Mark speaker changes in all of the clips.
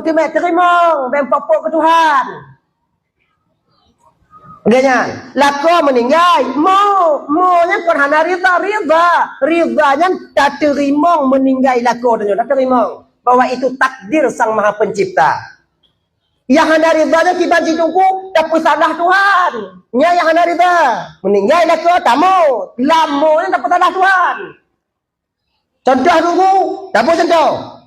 Speaker 1: tu mai terima bempok ke Tuhan. Ganyan, lako meninggal, mo nya kon hana ridanya tak terima meninggal lako dan tak terima bahwa itu takdir Sang Maha Pencipta. Yang hana ridanya kiban tungku tak salah Tuhan. Nya yang hana rida meninggal lako tamu, lamo nya tak salah Tuhan. Contoh dulu, tak contoh.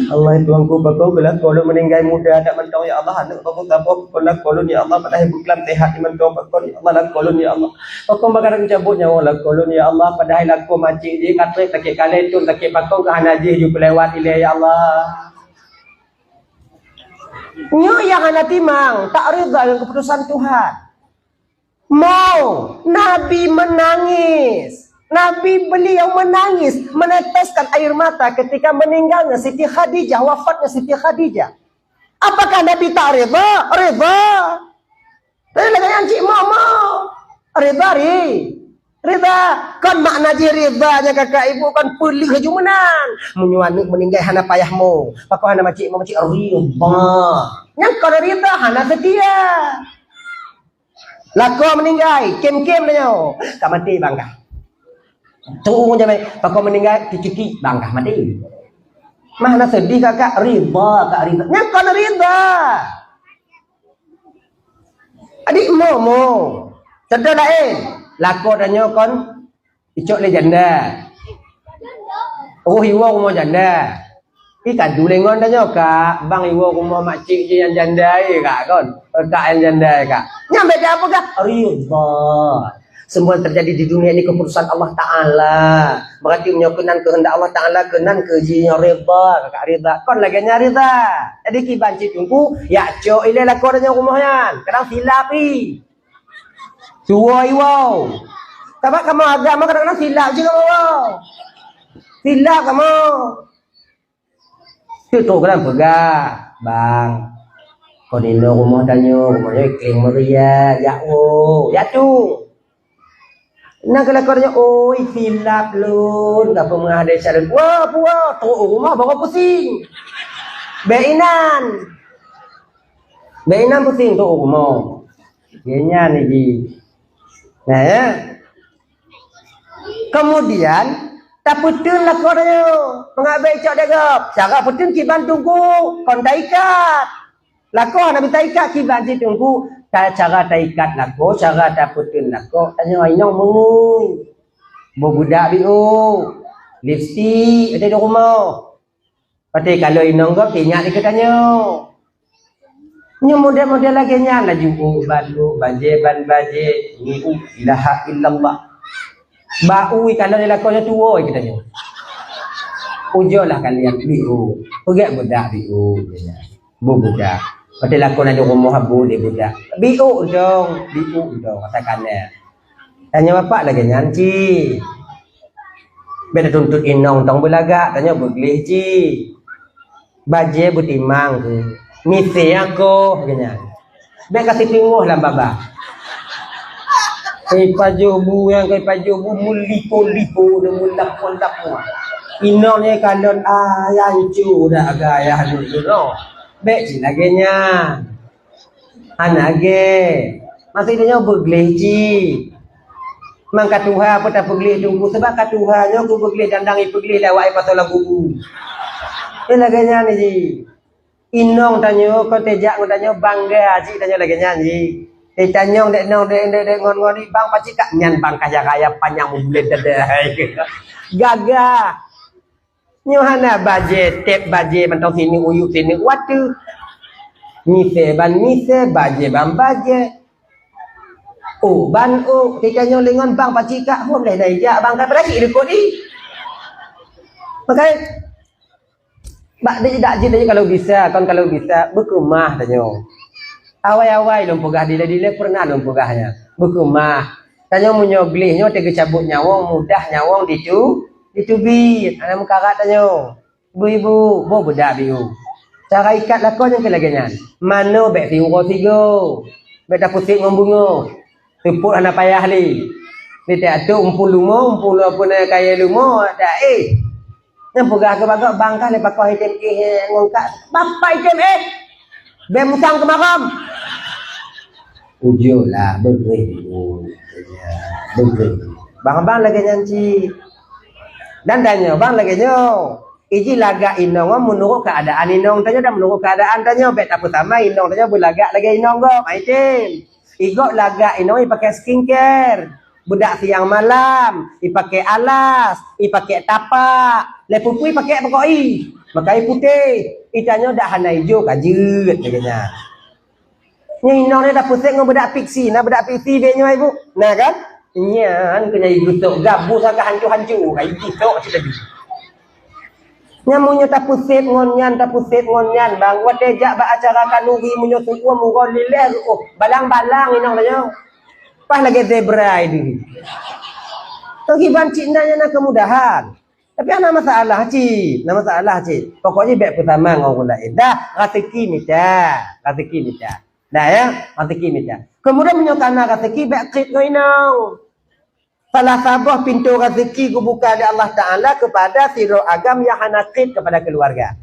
Speaker 1: Allah tuanku bakau gelak kalau meninggal muda tak mentau ya Allah anak bakau gabok kolak kolon ya Allah pada hidup lam tehat di mentau bakau ya Allah lak kolon ya Allah bakau bagarang cabut nyawa lak kolon ya Allah pada hilak ko macik je katre takik kale tun takik bakau ke hanaji ju pelewat ile ya Allah nyo yang ana timang tak rida dengan keputusan Tuhan. Mau Nabi menangis. Nabi beliau menangis, meneteskan air mata ketika meninggalnya Siti Khadijah, wafatnya Siti Khadijah. Apakah Nabi tak rida? Rida. Tapi lagi yang cik mau. Rida rida. Kan makna je ridanya kakak ibu kan pelih jumenan. Menyuanik meninggal hana payahmu. Pakau hana macik rida. Yang kau rida hana setia. Lako meninggal, kem-kem dia. Tak mati bangga. Tunggu jangan pakau meninggal cuci bangga mati. Mana sedih kakak rida kak rida. Yang kau rida. Adik mo. Sedar lain. Lako danyo kon icok le janda. Oh hiwa mo janda. Ikan dulengon danyo kak. Bang hiwa mo makcik je yang janda kak kon. Kak yang janda kak. Nyampe apa kak? Rida. Semua yang terjadi di dunia ini keputusan Allah Ta'ala. Berarti menyokunan kehendak Allah Ta'ala. Kenan kejinya rida. Kakak rida. Kon lagi rida. Jadi kibanci tunggu. Ya cok ilai lah koranya rumahnya. Kadang silap ni. Suwa iwau. Tapi kamu agama kadang-kadang silap je kamu. Silap kamu. Itu kadang pegang. Bang. Kau ni rumah tanya. Rumahnya iklim meriah. Ya oh. Ya tu. Nak kelakarnya, oi silap lun, tak pernah ada cara. Wah, puah, tu rumah bawa pusing. Beinan pusing tu rumah. Kayaknya ni. Nah ya. Kemudian tak putun lah kornya. Mengabai cak degap. Cara putun kiban tunggu, kontaikat. Lako nak taikat kiban tunggu. Cara taikat lako, cara daputun lako. Tanya inong mengui. Budak biu. Lipstick ada di rumah. Pati kalau inong kau kenyak dia katanya. Ni model-model lagi nya laju balu baje ban baje ni ilaha illallah. Bau kalau dia lakonnya tua katanya. Ujolah kalian biu. Pergi budak biu. Budak. Pada lakon ada rumah habu dia budak. Biu dong. Katakannya. Tanya bapak lagi nyanci. Beda tuntut inong tong belagak. Tanya beglih ci. Baje butimang tu. Misi aku. Beda kasih pinguh lah baba. Kai pajubu yang kai pajubu mulipo-lipo. Dan mulak-mulak. Inongnya kalon ayah cu. Dah agak dulu. Baik cik lagi nya. Anak ge. Masih dia bergelih cik. Mang katuha apa tak bergelih tunggu. Sebab katuhanya aku bergelih dandangi bergelih lewat pasal lagu. Dia lagi nya ni cik. Inong tanya kau tejak kau tanya bangga cik tanya lagi nya cik. Tanyong dek ngon-ngon ni bang pacik kak nyan bang kaya-kaya panjang bulet dadai. Gagah. Nyohana baje tep baje mentong sini uyuk sini watu mise baje ban baje ban ketika nyolengon bang pacika hom dai ja bang ka beraki dekot ni makai bak dia dak je kalau bisa berkemah tanyo awai-awai lom pegah dile pernah lom pegahnya berkemah tanyo munyoglihnya tege cabut nyawang mudah nyawang ditubit anak mukarat tanya ibu-ibu mau budak biu cara ikat lakon yang kelaganyan mana bek tiga bek dah pusing ngembungo tepuk anak payah li Beta tu umpul apa nak kaya lumo dah yang pegah ke bagak bangkah lepas kau hitam ngongkak bapak hitam bemusang ke makam ujulah beri bang lagi nyanci dan tanya bang lagi nyo iji laga inong menurut keadaan inong tanya dah menurut keadaan tanya bet apa sama inong tanya berlagak lagi inong go hitam igok laga inong pakai skincare budak siang malam, dipakai alas, dipakai tapak, lepupui pakai pokoi, makai putih, ikannya dak hana hijau kajut katanya. Ni nong dah pusing ngau budak fiksi, nak budak fiksi beknya ibu. Nah kan? Nyan kena ibu tok gabu sangat hancu-hancu, kai gitu cerita tu. Nyamunyo tak pusit ngonyan bang, watejak ba acara kanuri munyo semua murol lileh balang-balang inong tanya. Pas lagi zebra ini. Kehidupan cintanya nak kemudahan. Tapi ada masalah cik. Pokoknya baik pertama ngau lain. Dah rezeki minta. Dah ya, rezeki minta. Kemudian menyokana rezeki baik kit ngau inau. Salah sabah pintu rezeki ku buka dari Allah Taala kepada siro agam yang hana kit kepada keluarga.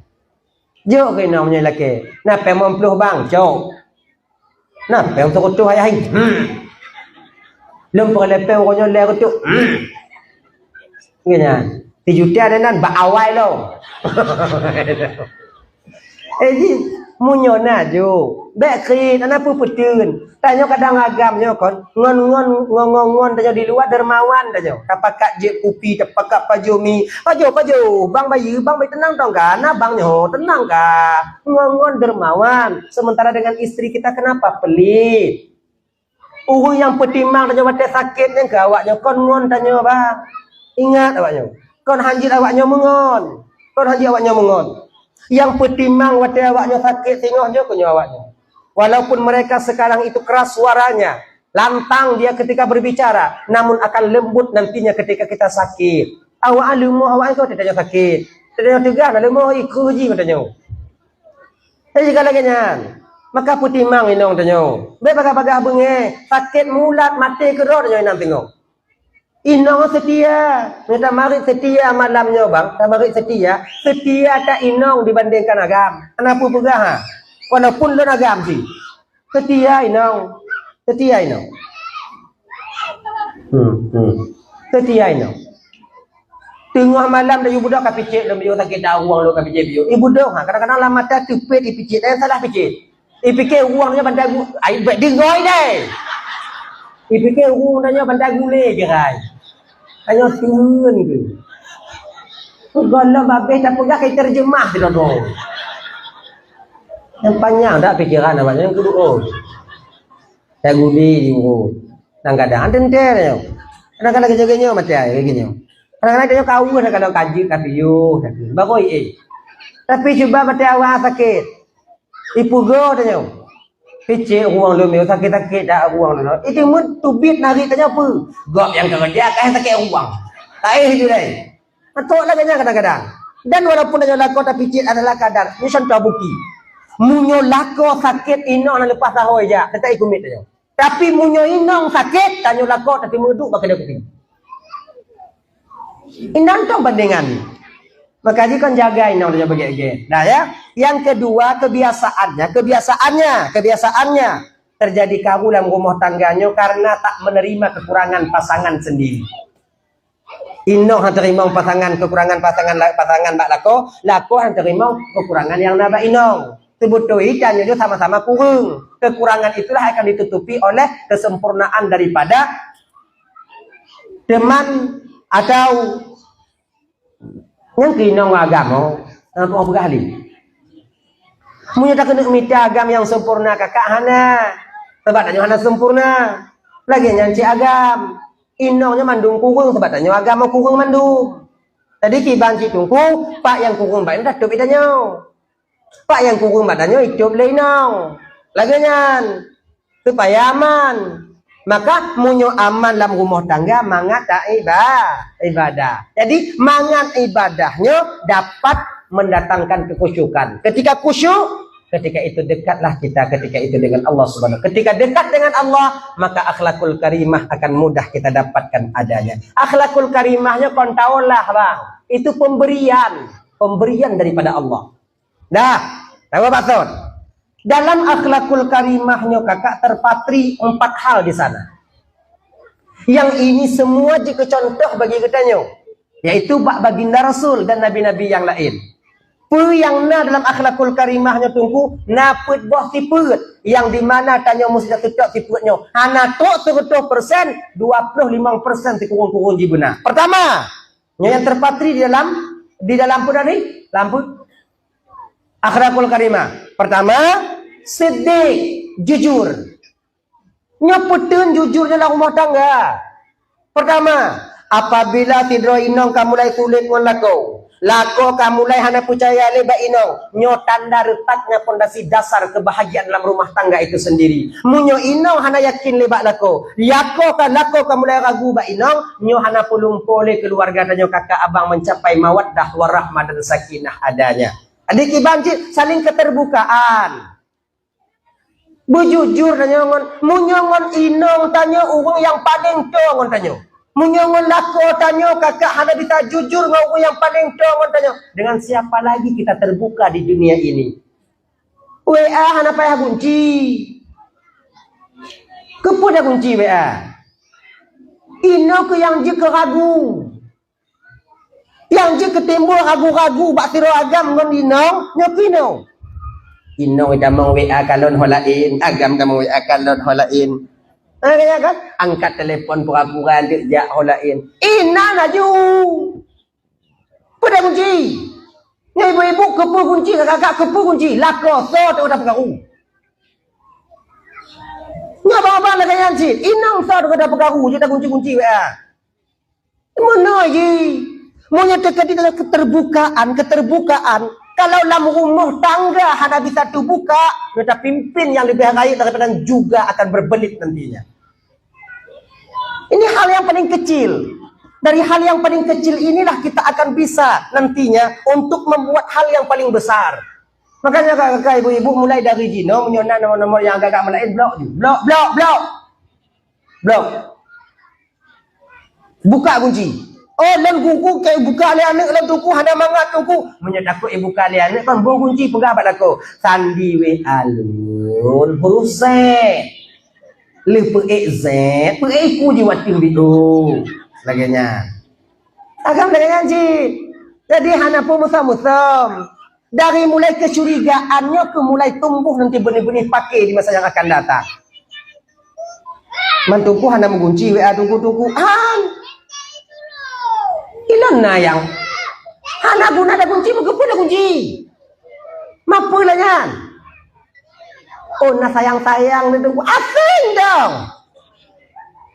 Speaker 1: Jok ke inau punya laki. Nah, pemempluh bang, jok. Nah, pemempluh tu ayah. Lempar lepeng orangnya leh tu. Ngenya. 3 juta ada nan ba awal lo. Ji munyo na jo. Bek krit ana pu petun. Tanya kadang agamnya kon ngon tanya di luar dermawan tanya. Tapakat je kopi tapakat pajomi. Pajo bang bayi tenang tau kan? Nah bang nyo tenang ka. Ngon dermawan. Sementara dengan istri kita kenapa pelit? Urus yang petimang tanya batai sakit yang ke awaknya kon ngon tanya bang. Ingat awaknya. Kon hanjit awaknya mengon. Yang petimang batai awaknya sakit tengoknya kunyo awaknya. Walaupun mereka sekarang itu keras suaranya, lantang dia ketika berbicara, namun akan lembut nantinya ketika kita sakit. Awak alumu awak kau tanya sakit. Tanya tegang alumu iku ji katanya. Tapi kalau kenyan maka putih mang inong tanyo. Be bagah-bagah benge, sakit mulat mati ke roh tanyo inang tengok. Inong setia, minta mari setia malamnya bang, tak mari setia tak inong dibandingkan agam. Kenapa pegah ha? Walaupun lo agam sih. Setia inong. Setia inong. Tengah malam dah budak kapicit, lo biyo sakit dah uang lo kapicit biyo. Ibu dong ha, kadang-kadang lama tak tupit dipicit, salah picit. Ipikir uangnya bandar ai bet dingoi deh. Ipikir uangnya bandar gule gerai. Hanya turun ke. Kalau babe tak pegah kai terjemah tu dong. Yang panjang dak pikiran namanya yang kedua. Saya guli di urut. Kadang-kadang tenter. Kadang-kadang kerja-kerja macam ai begini. Kadang-kadang dia kau kadang-kadang kaji kapiyo. Bagoi Tapi cuba batai awak sakit. Ipugo tanya. Picik uang lu meu sakit-sakit dak uang lu. Itu mun tubit nari tanya apa? Gok yang kerja kan sakit uang. Tak itu deh. Betul lah kadang-kadang. Dan walaupun dia lako tapi picit adalah kadar. Ini contoh bukti. Munyo lako sakit ino nak lepas sahoi aja. Tak ikut tanya. Tapi munyo inong sakit tanya lako tapi muduk pakai dia kopi. Inang tu bandingan. Maka jika jaga inong dia bagi. Nah ya. Yang kedua kebiasaannya terjadi kabur dalam rumah tangganya karena tak menerima kekurangan pasangan sendiri. Inong han terima kekurangan pasangan bak lako han terima kekurangan yang naba inong. Sebetulnya dia sama-sama kurang. Kekurangan itulah akan ditutupi oleh kesempurnaan daripada teman atau yang kinong agama apa berkali. Munya tak kena minta agam yang sempurna kakak hana. Sebab tanya hana sempurna. Lagi nyanci agam. Inongnya mandung kurung sebab tanya agama kurung mandung. Tadi kiban cik tungku, pak yang kurung baik dah tup itanya. Pak yang kurung badannya hidup lainau. Lagi nyan. Supaya aman. Maka munyo aman dalam rumah tangga mangat tak ibadah. Jadi mangat ibadahnya dapat mendatangkan kekhusyukan. Ketika khusyuk ketika itu dekatlah kita ketika itu dengan Allah Subhanahu. Ketika dekat dengan Allah, maka akhlakul karimah akan mudah kita dapatkan adanya. Akhlakul karimahnya kon tahulah bang, itu pemberian daripada Allah. Dah, tahu maksud? Dalam akhlakul karimahnya kakak terpatri 4 hal di sana. Yang ini semua jika contoh bagi kita yaitu baginda Rasul dan nabi-nabi yang lain. Yang dalam akhlakul karimahnya tunggu naput boh tiput yang dimana tanya mesti tutup tiputnya hana tok 100% 25% dikurung-kurung jibuna. Pertama yang terpatri di dalam pun ni lampu akhlakul karimah. Pertama siddiq, jujur. Nyeputun jujur dalam rumah tangga. Pertama, apabila tidro inong kamu mulai kulit ngon lako kamu mulai hana percaya leba inong nyo tanda retaknya pondasi dasar kebahagiaan dalam rumah tangga itu sendiri. Munyo inong hana yakin leba lako kamu mulai ragu ba inong nyo hana pulung pole keluarga dan nyo kakak abang mencapai mawaddah warahmah dan sakinah adanya. Adik ibanci saling keterbukaan. Bujujur tanya ngon munyongon inong tanya urang yang paling tongon tanya. Munyongon lako tanya kakak hana bisa jujur ngau yang paling tongon tanya. Dengan siapa lagi kita terbuka di dunia ini? WA hana payah kunci. Kepu dah kunci WA. Ino ke yang je ke ragu. Yang je ketimbul ragu-ragu bak siro agam ngon inong nyokino. Inong idamang WA kalon holain, agam kamu WA kalon holain. Kaya kan? Angkat telepon pura-pura dia holain. Ina naju. Pada kunci. Ni ibu-ibu kepu kunci, kakak kepu kunci. Lako so tu dah pegaru. Ni abang-abang nak kaya cik. Inong so tu dah pegaru, dia dah kunci-kunci WA. Mana ye? Maunya terjadi dalam keterbukaan. Kalau dalam rumah tangga hanya bisa terbuka, kita pimpin yang lebih baik daripada juga akan berbelit nantinya. Ini hal yang paling kecil. Dari hal yang paling kecil inilah kita akan bisa nantinya untuk membuat hal yang paling besar. Makanya kakak ibu-ibu mulai dari jino menyona nomor-nomor yang agak melain blok. Buka kunci. Oh, dalam kuku kayak buka lian dalam tuku hana mangat tuku. Menyedakut ibu kalian kan bong kunci pegabat aku. Sandi we alun huruf Z. Lepe Z, pe ku ji watim bidu. Sebagainya. Agam dengan ji. Jadi hana pun musam-musam. Dari mulai kecurigaannya ke mulai tumbuh nanti benih-benih pakai di masa yang akan datang. Mantuku hana mengunci WA tuku-tuku. Ilan na yang hana guna ada kunci begitu ada kunci. Mampu lah yan. Oh na sayang-sayang ni tunggu asing dong.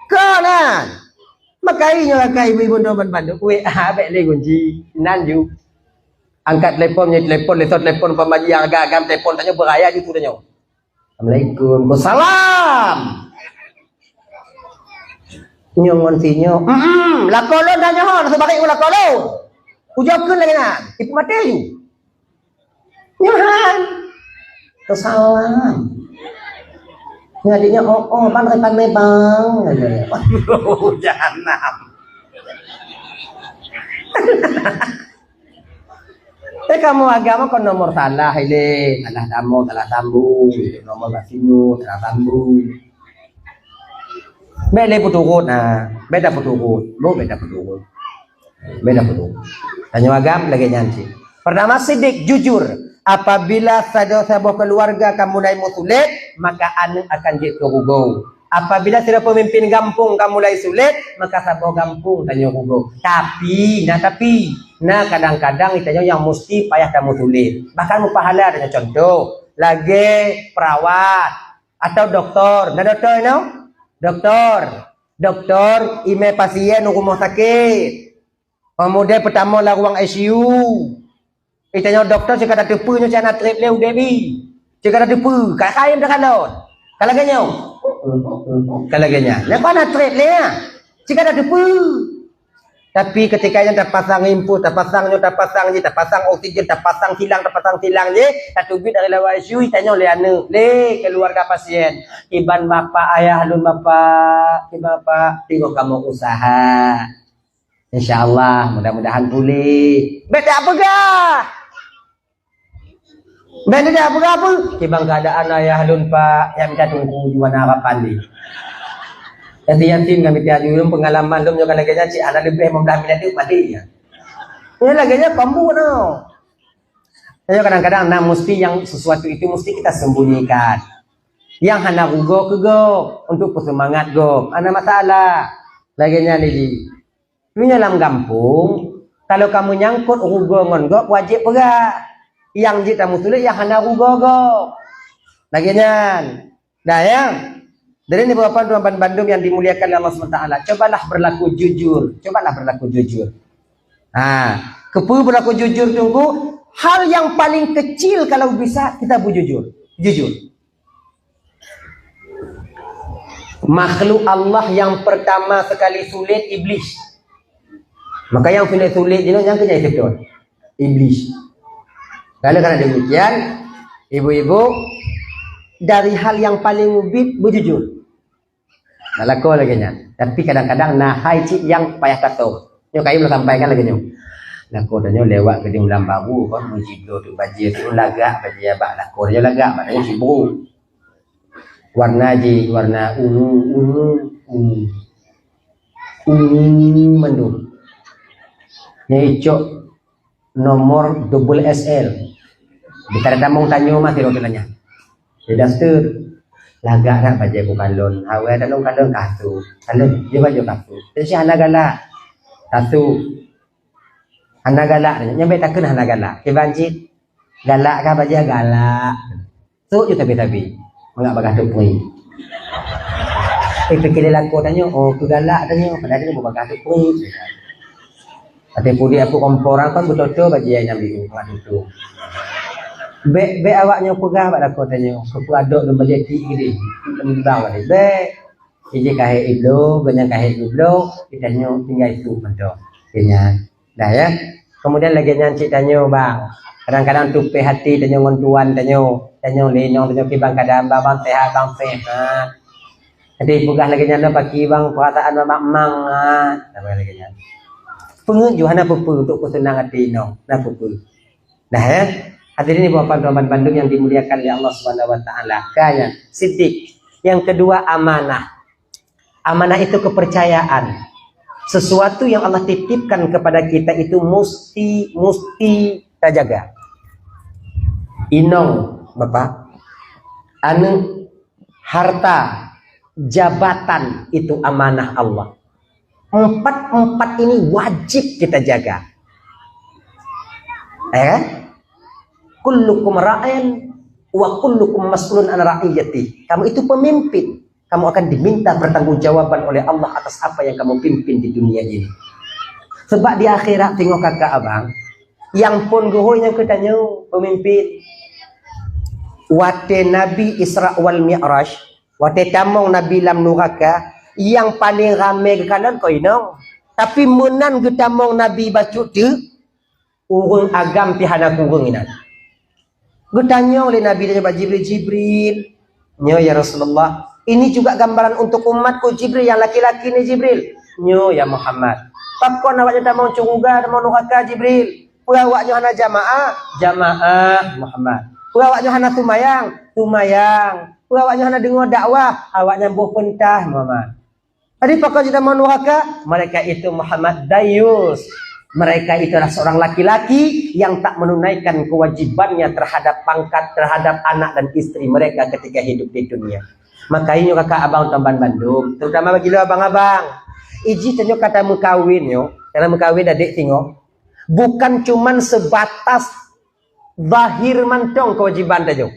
Speaker 1: Kanan. Makainya kakak ibu-ibu doban banduk. WA baik le kunci. Nanju. Angkat telepon pemaji yang agak-agam telepon tanya beraya gitu tanya. Assalamualaikum. Wassalam. Nyongon sinyo. Lakolo dah nyohon sebagai lakolo. Ujakeun lagi na. Ipu mate ju. Nyohan. Salam. Ngadinya ban pandai bang. Jahanam. Kamu agama kon nomor salah ile. Salah sambung. Nomor basinu, salah sambung. Beda putukut, beda putukut, beda putukut. Tanya agam lagi nyanci. Pertama sidik jujur. Apabila sebuah keluarga kamu mulai sulit, maka anak akan jadi rugo. Apabila tidak pemimpin kampung kamu mulai sulit, maka sebuah kampung tanya rugo. Tapi kadang-kadang itanya yang mesti payah kamu sulit. Bahkan mupahala dengan contoh, lagi perawat atau doktor. Nah doktor you know? Doktor, ime pasien rumah sakit. Kemudian pertama lah ruang ICU. Itanya doktor jika ada tepunya cina trip leu dewi. Jika ada tepu, kat kain dah kalon. Kalau ganyo. Kalau ganya. Lepas nak trip leu. Jika ada tepu. Tapi ketika yang terpasang input, terpasang oksigen, terpasang tilang je, satu bit dari lawa ICU, tanya oleh anu, le keluarga pasien, iban bapa ayah lun bapa, tengok kamu usaha. InsyaAllah, mudah-mudahan pulih. Beta apa gah? Benda dia apa? Kibang keadaan ayah lun pak yang minta tunggu jual harapan ni. Jadi yatim kami tiada dulu pengalaman lum juga lagi janji anak lebih membelah minat itu mati ya. Ini lagi nya pambu no. Saya kadang-kadang mesti yang sesuatu itu mesti kita sembunyikan. Yang hana rugo ke go untuk bersemangat go. Ana masalah. Lagi nya ni. Ini dalam kampung kalau kamu nyangkut rugo ngon go wajib pegah. Yang kita musulah yang hana rugo-go. Laginya. Dah ya. Dari ini beberapa tuan Bandung yang dimuliakan oleh Allah SWT. Cobalah berlaku jujur. Kepu berlaku jujur tunggu. Hal yang paling kecil kalau bisa kita berjujur. Jujur. Makhluk Allah yang pertama sekali sulit iblis. Maka yang sulit yang kena itu iblis. Kalau karena demikian, ibu-ibu dari hal yang paling ubit berjujur. Tak laku lagi nya. Tapi kadang-kadang nahai cik yang payah tato. Nyo kayu belum sampaikan lagi nyo. Laku danyo lewat ke di ulang baru kan mujiblo tu bajir tu lagak bajir abak laku danyo lagak maknanya sibuk. Warna ungu mendung. Nyicok nomor double SL. Kita ada mau tanya mati rotelanya. Dia dasar lagak nak baca bukalon. Awal ada long kalon kasu. Kalon dia baca kasu. Jadi anak galak. Kasu. Anak galak nyampe takkan anak galak. Kebanjit galak kan baca galak. Tu je tapi mengak bagah tu pui. Fikir laku tanya, oh tu galak tanya, padahal dia bagah tu pui. Tapi pudi aku komporan kan betul-betul baca yang nyambi ngak tu. Be awaknya pegah pada kotanya. Kepu aduk dan balik ti gini. Tembang balik. Be ije kahe iblo, banyak kahe iblo, kita nyo tinggal itu mentok. Kenya. Dah ya. Kemudian lagi nyancik tanyo bang. Kadang-kadang tupe hati tanyo ngontuan tanyo lenong tanyo kibang kadang bang sehat bang sehat. Jadi pegah lagi nyana pagi bang perasaan mamang sampai lagi nyana. Penguju hana pupu untuk kesenang hati no. Na pupu. Dah ya. Hadirin Bapak Tuan Bandung yang dimuliakan oleh Allah Subhanahu wa taala. Kaya siddiq. Yang kedua amanah. Amanah itu kepercayaan. Sesuatu yang Allah titipkan kepada kita itu mesti kita jaga. Inong Bapak. Anu harta, jabatan itu amanah Allah. Empat ini wajib kita jaga. Kullukum ra'in wa kullukum mas'ulun an ra'iyati. Kamu itu pemimpin. Kamu akan diminta pertanggungjawaban oleh Allah atas apa yang kamu pimpin di dunia ini. Sebab di akhirat tengok kakak abang, yang pun gohoynya katanya pemimpin. Wate Nabi Isra wal Mi'raj, wate tamong Nabi lam nuraka, yang paling ramai ke kanan kau inong. Tapi menan getamong Nabi bacu tu, urung agam pihana kurung inan. Bertanya oleh Nabi dan Jibril, ya Rasulullah, ini juga gambaran untuk umatku Jibril yang laki-laki ni Jibril. Ya Muhammad. Pakon awaknya tak mau curiga, mau neraka Jibril. Awaknya hana jamaah Muhammad. Awaknya hana tumayang. Awaknya hana dengar dakwah, awaknya buh pentah Muhammad. Tadi pakon kita mau neraka, mereka itu Muhammad Dayus. Mereka itu adalah seorang laki-laki yang tak menunaikan kewajibannya terhadap pangkat, terhadap anak dan istri mereka ketika hidup di dunia. Maka ini kakak abang Tuan Bandung, terutama bagi lo abang-abang. Iji tanyo kata mengkawin yo, karena mengkawin adik tengok, bukan cuman sebatas zahir mantong kewajiban tanyo.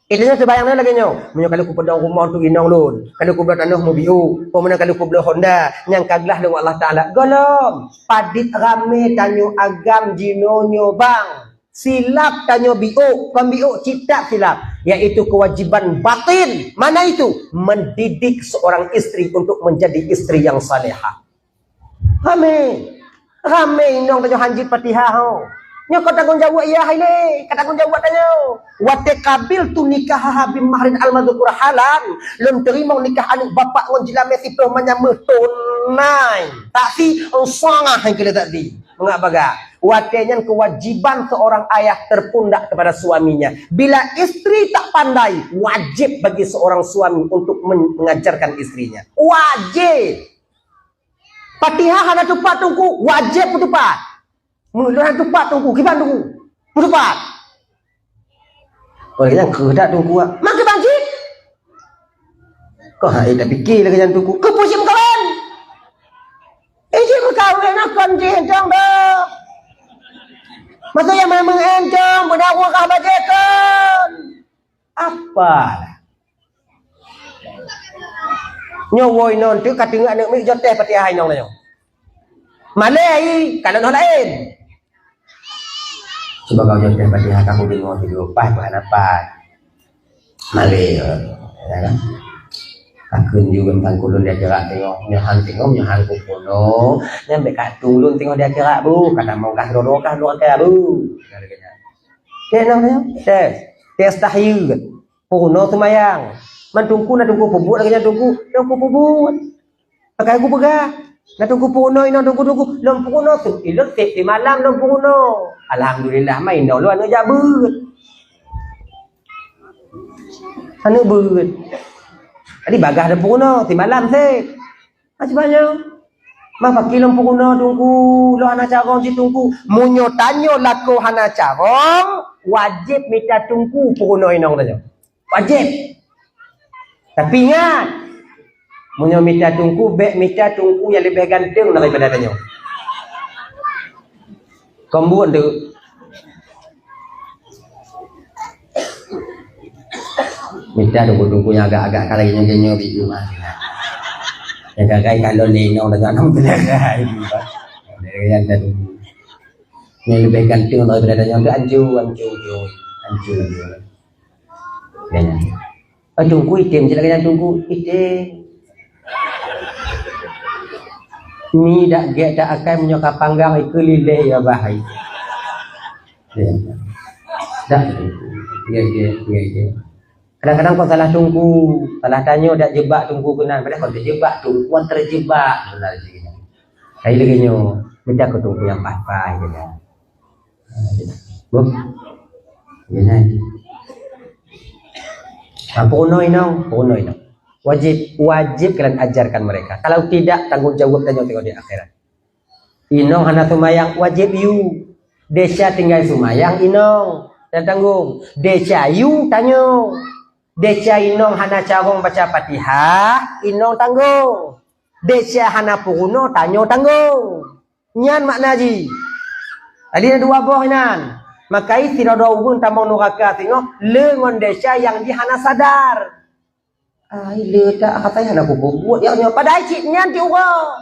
Speaker 1: Itunya sebayang lagi nyo. Menyo kalau ku pedang rumah tu inong lun. Kalau ku belah tanah mobil, pemenang kalau ku belah Honda, yang kaglah dengan Allah Taala. Golom, padit rame tanyo agam jinonyo bang. Silap tanyo biu, pembiu cita silap, yaitu kewajiban batin. Mana itu? Mendidik seorang istri untuk menjadi istri yang salehah. Amin. Ramai nong tanyo hanjit Fatihah ho. Nyo kau tanggung jawab iya hai le, kata tanggung jawab tanyo. Wa taqabil tu nikah habim mahrin al-madhkur halan. Lem terima nikah anak bapak ngon jilame sipro menyameh tunai. Tak si sangah yang kita tadi. Mengak baga. Watenya kewajiban seorang ayah terpundak kepada suaminya. Bila istri tak pandai, wajib bagi seorang suami untuk mengajarkan istrinya. Wajib. Fatihah hana tupat tungku, wajib tupat. Muluhan tupat tungku, kiban tungku. Tupat. Orang yang kedak tungku, maka banjir. Kau hai tak fikir lagi yang tungku. Kau pusing kawan. Ijin berkahwin nak konjin jong dah. Masa yang memang encong berdakwa kah bajekan. Apalah. Nyowoi non tu kat tengah nak mik joteh Fatihah nong nyo. Malai kalau non lain. Coba kau joteh Fatihah kamu dengar dulu pas bukan apa. Malai ya kan. Akun juga tentang kulun dia gerak tengok nyahan kupono nyampe kat tulun tengok dia gerak bu kata mau kah doro kah bu dia namanya tes tahiyud puno semayang mantungku na tungku pubut lagi tungku pubut pakai aku pegah na tungku puno ino tungku lom puno tu ilok di malam lom puno alhamdulillah main no lu anu jabut anu but Adi bagah ada puno, ti malam se. Macam banyak. Mak pakai lom puno tunggu, lo hana carong si tunggu. Munyo tanyo lako hana carong, wajib minta tunggu puno inong tanyo. Wajib. Tapi ingat, munyo minta tunggu, bek minta tunggu yang lebih ganteng daripada tanyo. Kombuan tu. Minta tunggu-tunggu yang agak-agak kalanya genyo di rumah. Yang kagai kalau leno dengan orang belagai. Dari yang tadi. Yang lebih ganteng daripada yang tu anju. Ya. Tunggu item je lagi yang tunggu item. Ni dak get dak akan menyokap panggang ikut lilih ya bahai. Ya. Dak. Ya. Kadang-kadang kau salah tunggu, salah tanya dak jebak tunggu kenan, padahal kau terjebak tungguan terjebak benar je. Saya lagi nyo, minta kau tunggu yang pas-pas je dah. Bu. Ya. Puno ino. Wajib kalian ajarkan mereka. Kalau tidak tanggung jawab tanya tengok di akhirat. Inong hana sumayang wajib you. Desya tinggal sumayang inong dan tanggung. Desya you tanyo. Desya inong hana carong baca Fatihah, inong tanggung. Desya hana puno tanyo tanggung. Nyan makna ji. Tadi ada dua buah inan. Makai tiradawun tamang nuraka tengok lengon desya yang di hana sadar. Ai le tak katanya aku buat ya pada cik nyan ti ura.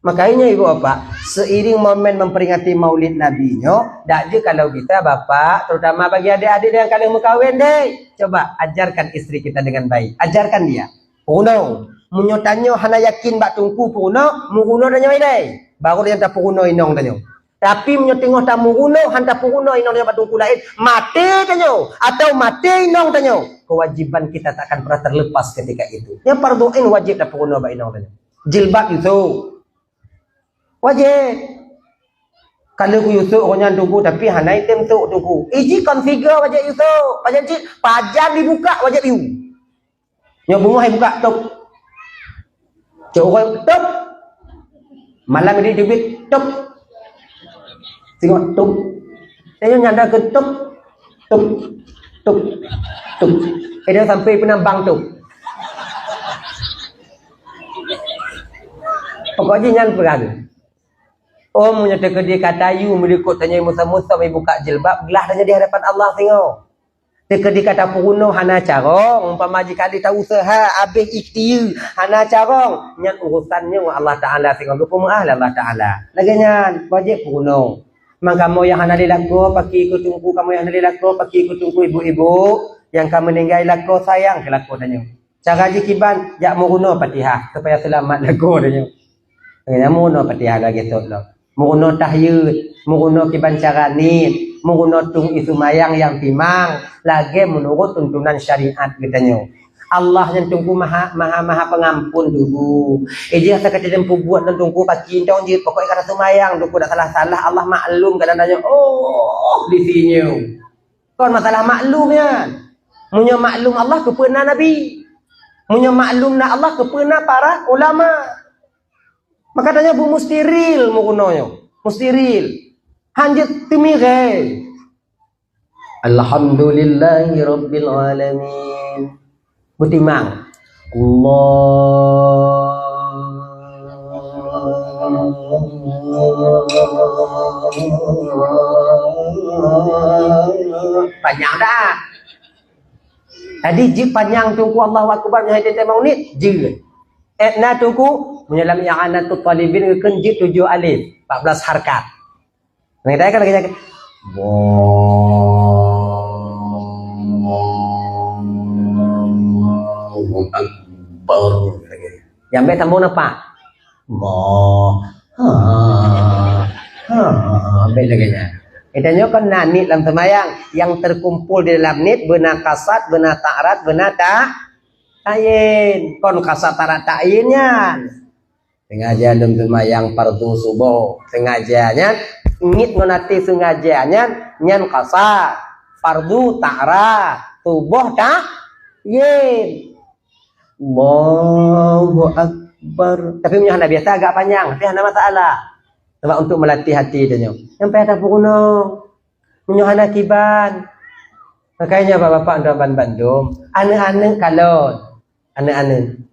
Speaker 1: Makanya ibu bapak, seiring momen memperingati maulid Nabi nyo, dak je kalau kita bapak, terutama bagi adik-adik yang kalian mau kawin deh, coba ajarkan istri kita dengan baik, ajarkan dia. Puno, munyo tanyo hana yakin bak tungku puno, muguno danyo deh, baru dia tak puno inong danyo. Tapi munyo tengok tak muguno, hanta puno inong dia bak tungku lain, mati danyo, atau mati inong danyo. Kewajiban kita tak akan pernah terlepas ketika itu. Yang fardu'in wajib tak puno bak inong danyo. Jilbab itu wajib. Kalau ku yusuk orang tunggu tapi hana item tu tunggu. Iji configure wajib yusuk. Wajib cik pajang dibuka wajib you. Nyo bunga hai buka tok. Cok orang tok. Malam ini dibit tok. Tengok tok. Saya nyanda ke tok. Tok. Dia sampai penambang tok. Pokoknya nyan perang. Oh, punya terkedi kata you merikut tanya musa-musa mai buka jilbab, gelah tanya di hadapan Allah tengok. Terkedi kata puruno hana carong, umpama jika dia tahu usaha habis ikhtiar hana carong, nyan urusannya Allah Taala tengok hukum Allah Taala. Lagi nyan wajib puruno. Mang kamu yang hana dilako paki ikut tunggu, kamu yang hana dilako paki ikut tunggu ibu-ibu yang kamu meninggal lako sayang ke lako tanya. Cara jikiban jak muruno Fatihah supaya selamat lako tanya. Ngene muruno Fatihah lagi tu lo. Muruno tahyud, muruno kibancaranit, muruno tung itu mayang yang timang, lagi menurut tuntunan syariat katanya. Allah yang tunggu maha pengampun dulu. Dia kata dempu buat dan tunggu pakin dong je pokoknya kata semayang tunggu dak salah-salah Allah maklum kadang-kadang oh di sini. Kon masalah maklumnya. Munya maklum Allah kepeuna Nabi. Munya maklum na Allah kepeuna para ulama. Maka tanya bu mustiril mukunonyo. Mustiril. Hanjit timire. Alhamdulillahi rabbil alamin. Butimang. Allah. Panjang dah. Tadi ji panjang tunggu Allahu Akbar nya hadiah maulid ji. Etna tunggu menyelam yang anatul talibin ngekeun ji 7 alif, 14 harkat. Nah, kita kan lagi yang bet tambun apa? Beda kayaknya. Itanya kan nani dalam semayang yang terkumpul di dalam nit benar kasat, benar ta'arat, benar ta'yin. Kon kasat ta'arat ta'yinnya. Sengaja dalam semayang fardu subuh. Sengajanya ngit ngonati sengajanya nyan kasat, fardu ta'arat, subuh ta'yin. Allahu Akbar. Tapi punya anak biasa agak panjang, tapi ada masalah. Sebab untuk melatih hati dia. Yang pada puno, punya anak kiban. Makanya bapak-bapak dalam Bandung, anak-anak kalon, anak-anak.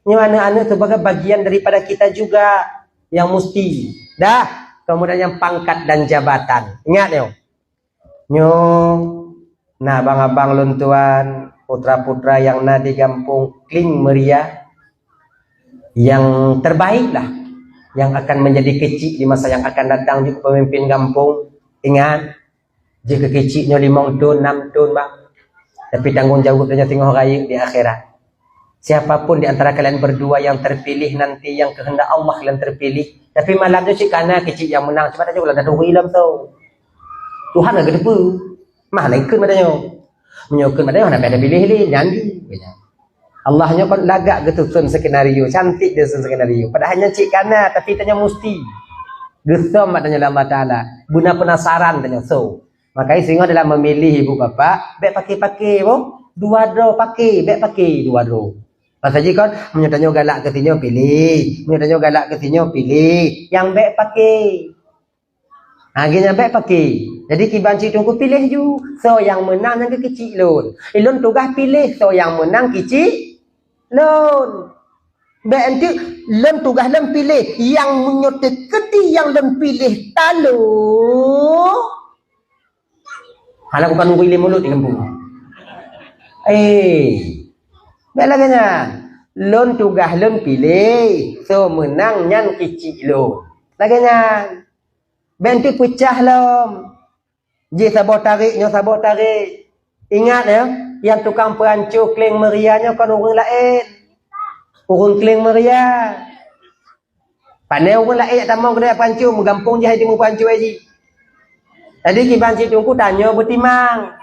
Speaker 1: Ini anak-anak sebagai bagian daripada kita juga yang mesti. Dah, kemudian yang pangkat dan jabatan. Ingat yo. Nah abang-abang luntuan, putra-putra yang ada di kampung Kling Meriah, yang terbaik lah, yang akan menjadi kecil di masa yang akan datang di pemimpin kampung. Ingat, jika kecilnya 5 tahun, 6 tahun bang, tapi tanggung jawabnya tengok raya di akhirat. Siapapun di antara kalian berdua yang terpilih nanti, yang kehendak Allah kalian terpilih, tapi malamnya si kana kecil yang menang, cepat aja kalau dah tunggu ilam tau. Tuhan agak depu, mana ikut madanya, menyokut madanya, mana ada pilih janji. Allahnya kan lagak getusun skenario, cantik dia sun skenario. Padahalnya cik kana tapi tanya mesti. Gesam matanya Allah Taala. Guna penasaran tanya so. Makanya sehingga dalam memilih ibu bapak, baik pakai bu, 2 draw pakai, baik pakai 2 draw. Pasal jika menyatanya galak ketinyo pilih, menyatanya galak ketinyo pilih, yang baik pakai. Akhirnya baik pakai. Jadi kibanci tunggu pilih ju. So yang menang yang kecil lon. Ilon tugas pilih so yang menang kecil. Lon. Berarti lem tugas lem pilih yang menyotek keti yang lem pilih talu. Halang bukan nunggu ilmu mulut di kampung. Belakangnya lon tugas lem pilih so menang yang kecil lon. Laganya berarti pecah lom. Ji sabot tariknya sabot tarik. Ingat ya, yang tukang perancur Kling Meriahnya kan orang lain. Orang Kling Meriah. Pandai orang lain tak mau kena perancur, menggampung je hati mu perancur aja. Tadi kibanci tunggu tanya bertimang.